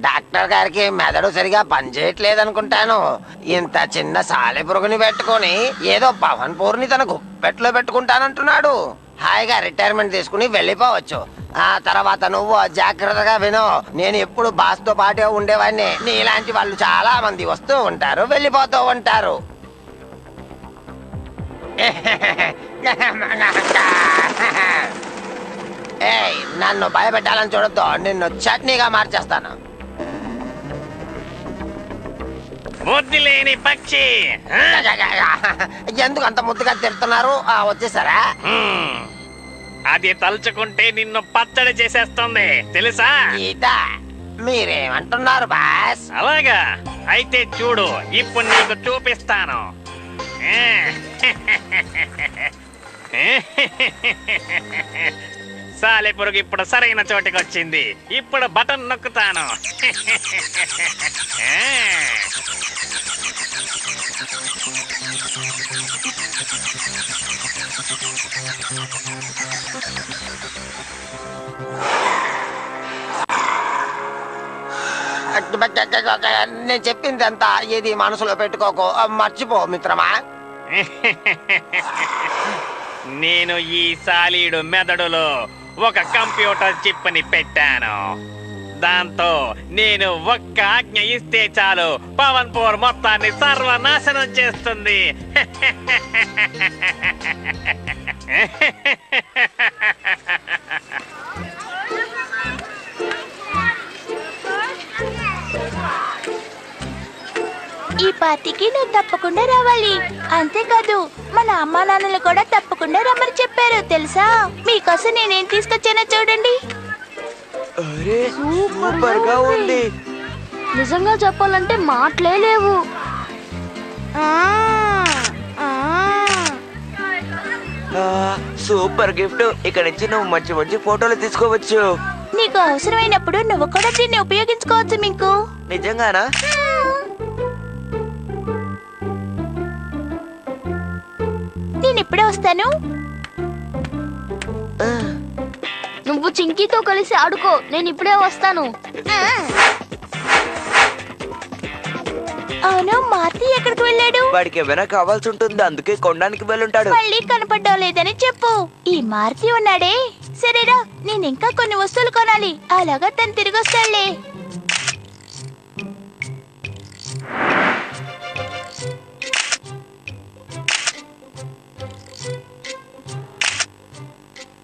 Doctor గారికి మెదడు సరిగా పనిచేయట్లేదనుకుంటాను. ఇంత చిన్న సాలెపురుగుని పెట్టుకొని ఏదో పవన్ పూర్ని తన గుప్పెట్లో పెట్టుకుంటానంటున్నాడు. హాయిగా రిటైర్మెంట్ తీసుకుని వెళ్ళిపోవచ్చు. ఆ తర్వాత నువ్వు జాగ్రత్తగా విను. నేను ఎప్పుడు బాస్తో పాటే ఉండేవాడిని. నీలాంటి వాళ్ళు చాలా మంది వస్తూ ఉంటారు, వెళ్ళిపోతూ ఉంటారు. ఏయ్, నన్ను భయపెట్టాలని చూడొద్దు. నిన్ను చట్నీగా మార్చేస్తాను. బుద్ధి లేని పక్షి. ఎందుకు అంత ముద్దుగా తిడుతున్నారు? వచ్చేసారా? అది తలుచుకుంటే నిన్ను పచ్చడి చేసేస్తుంది తెలుసా? గీత, మీరేమంటున్నారు బాస్? అలాగా అయితే చూడు, ఇప్పుడు నీకు చూపిస్తాను. సాలెపురుగు ఇప్పుడు సరైన చోటికి వచ్చింది. ఇప్పుడు బటన్ నొక్కుతాను. నేను చెప్పింది అంతా ఏది మనసులో పెట్టుకోకు. మర్చిపో మిత్రమా. నేను ఈ సాలీడు మెదడులో ఒక కంప్యూటర్ చిప్ని పెట్టాను. దాంతో నేను ఒక్క ఆజ్ఞ ఇస్తే చాలు, పవన్ పూర్ మొత్తాన్ని సర్వనాశనం చేస్తుంది. ఈ పార్టీకి నువ్వు తప్పకుండా రావాలి. అంతేకాదు మన అమ్మా నాన్నలు కూడా తప్పకుండా రమ్మని చెప్పారు తెలుసా? మీకోసం నేనేం తీసుకొచ్చానో చూడండి. అరే సూపర్ గా ఉంది. నిజంగా చెప్పాలంటే మాటలే లేవు. Super gift. ఇక్కడ నుంచి నువ్వు మంచి మంచి ఫోటోలు తీసుకోవచ్చు. నీకు అవసరమైనప్పుడు నువ్వు కూడా దీన్ని ఉపయోగించుకోవచ్చు. మీకు నిజంగానా? నేను ఇప్పుడే వస్తాను. నువ్వు చింకీతో కలిసి ఆడుకో, నేను ఇప్పుడే వస్తాను. అవును, మార్తి ఎక్కడికి వెళ్ళాడు? వాడికి ఏమైనా కావాల్సి ఉంటుంది, అందుకే కొనడానికి వెళ్ళుంటాడు. మళ్ళీ కనపడ్డా లేదని చెప్పు. ఈ మార్తి ఉన్నాడే, సరేరా, నేను ఇంకా కొన్ని వస్తువులు కొనాలి. అలాగా తను తిరిగి వస్తాడులే.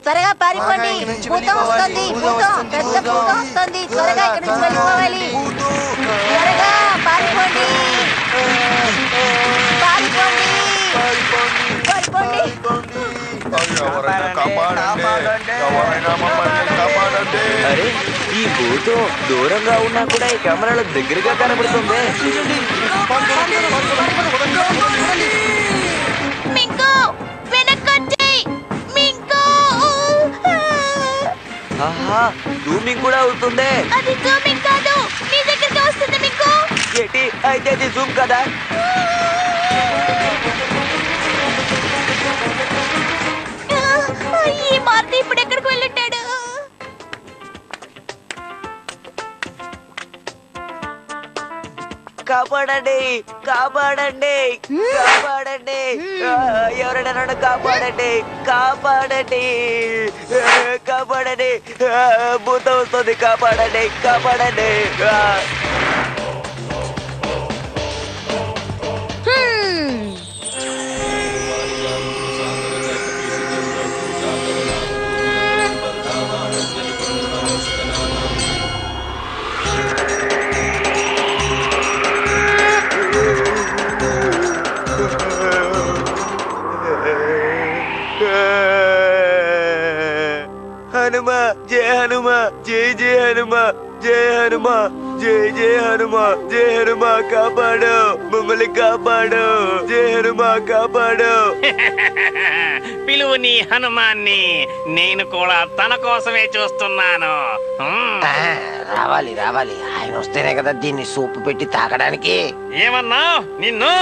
త్వరగా పారిపోండి, భూతం వస్తుంది. భూతం, పెద్ద భూతం వస్తుంది. త్వరగా ఇక్కడి నుంచి వెళ్ళిపోవాలి. త్వరగా పారిపోండి, పారిపోండి, పారిపోండి. అరే ఈ భూతం దూరంగా ఉన్నా కూడా ఈ కెమెరాలో దగ్గరగా కనబడుతుంది. మింకు, వెనక్కొచ్చేయ్. మింకు. ఆహా, జూమింగ్ కూడా అవుతుంది. అది జూమింగ్ కాదు, నీ దగ్గరికి వస్తుంది. మింకు ఏంటి అయితే అది జూమ్ కదా? ఈ మార్తి ఇప్పుడు ఎక్కడికి వెళ్ళుంటాడు? కాపాడండి, కాపాడండి, కాపాడండి, ఎవరైనా నన్ను కాపాడండి, కాపాడండి, కాపాడండి, భూతం వస్తుంది, కాపాడండి, కాపాడండి. హనుమ జయ హనుమ, జయ జయ హనుమ, జయ హనుమ, జయ జయ హనుమ, జయ హనుమ, కాపాడు, మమ్మల్ని కాపాడు, జయ హనుమ, కాపాడు. పిలువు నీ హనుమాన్ని, నేను కూడా తన కోసమే చూస్తున్నాను. రావాలి రావాలి, ఆయన వస్తేనే కదా దీన్ని సూపు పెట్టి తాగడానికి. ఏమన్నా నిన్ను?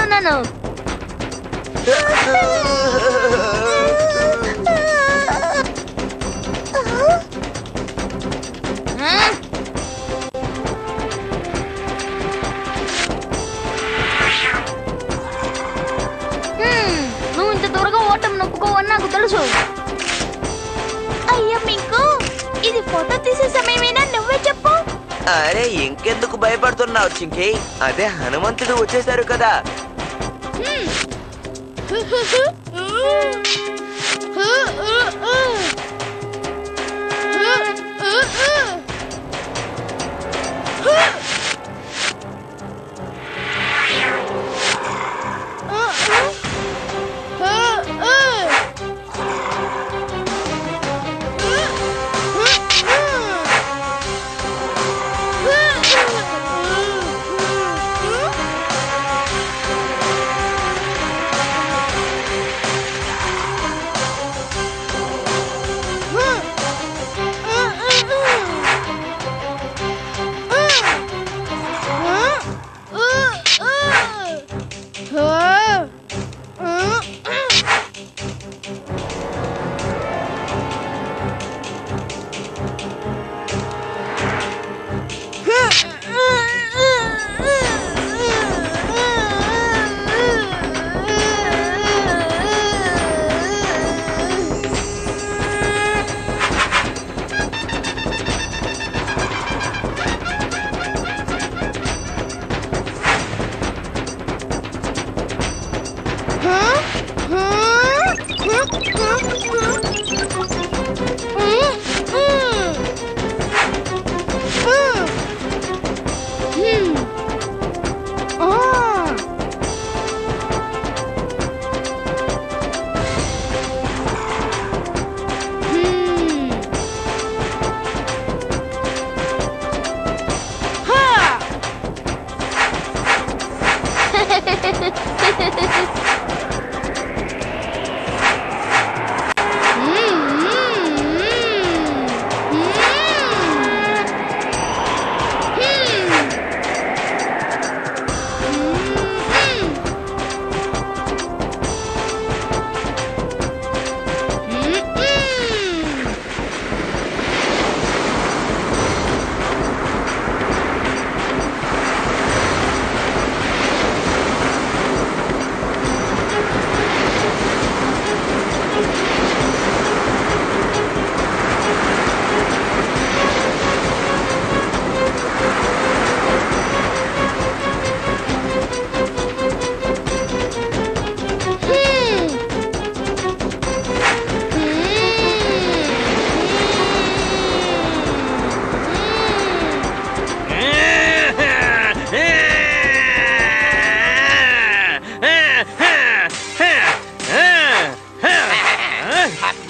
ఉన్నాను. నువ్వు ఇంత త్వరగా ఓటమి నొప్పుకోవని నాకు తెలుసు. అయ్యో మింకు, ఇది ఫోటో తీసే సమయమేనా? నువ్వే చెప్పు. అరే ఇంకెందుకు భయపడుతున్నావు చింకి? అదే హనుమంతుడు వచ్చేసారు కదా.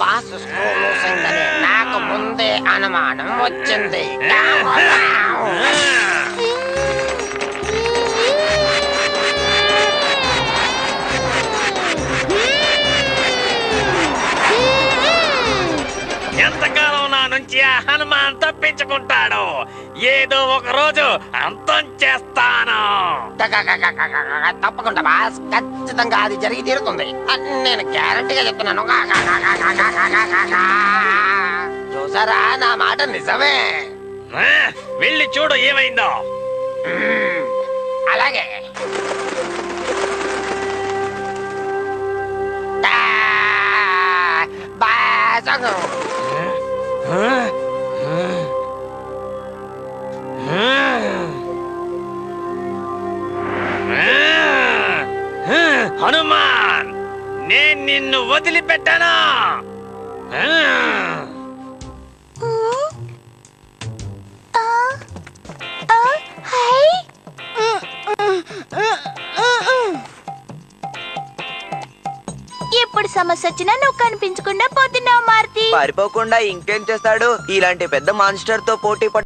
బాస్ స్క్రూ లూస్ అయిందని నాకు ముందే అనుమానం వచ్చింది. ఎంతకాలం నా నుంచి ఆ హనుమాన్ తప్పించుకుంటాడు? ఏదో ఒక రోజు అంతం చేస్తాను. తప్పకుండా బాస్, ఖచ్చితంగా అది జరిగి తీరుతుంది. నేను గ్యారంటీగా చెప్తున్నాను. చూసారా, నా మాట నిజమే. వెళ్ళి చూడు ఏమైందో. అలాగే. హనుమాన్, నేను నిన్ను వదిలిపెట్టానా? ఎప్పుడు సమస్య వచ్చినా నువ్వు కనిపించకుండా పోతున్నావు మారుతి. పారిపోకుండా ఇంకేం చేస్తాడు? ఇలాంటి పెద్ద మాన్స్టర్ తో పోటీ పడ